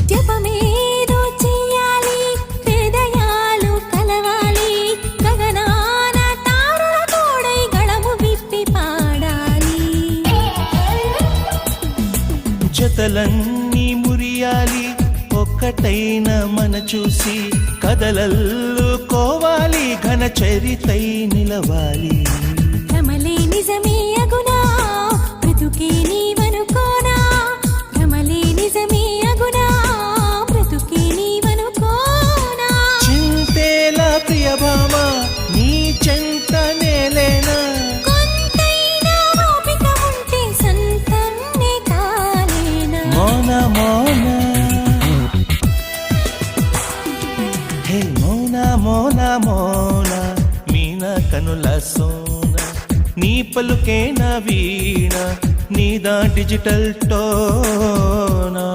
జపమేదో చెయ్యాలి, హృదయాలు కలవాలి, గగనాన తారల తోడై గళము విప్పి పాడాలి. జతలన్నీ మురియాలి, ఒక్కటైన మన చూసి కదలల్లుకోవాలి, ఘన చరితై నిలవాలి. భ్రమలే నిజమే అగునా, బ్రతుకే నీవనుకోనా, భ్రమలే నిజమే అగునా, బ్రతుకే నీవనుకోనా. చింతేలా ప్రియభామ, నీ చెంత నేలేనా, కొంతైనా ఓపిక ఉంటే సంతంనే కాలేనా. మౌన మౌన హే మౌన మౌన మౌన, మీన కనుల సోన, నీ పలుకే నా వీణ, నీదా డిజిటల్ టోనా.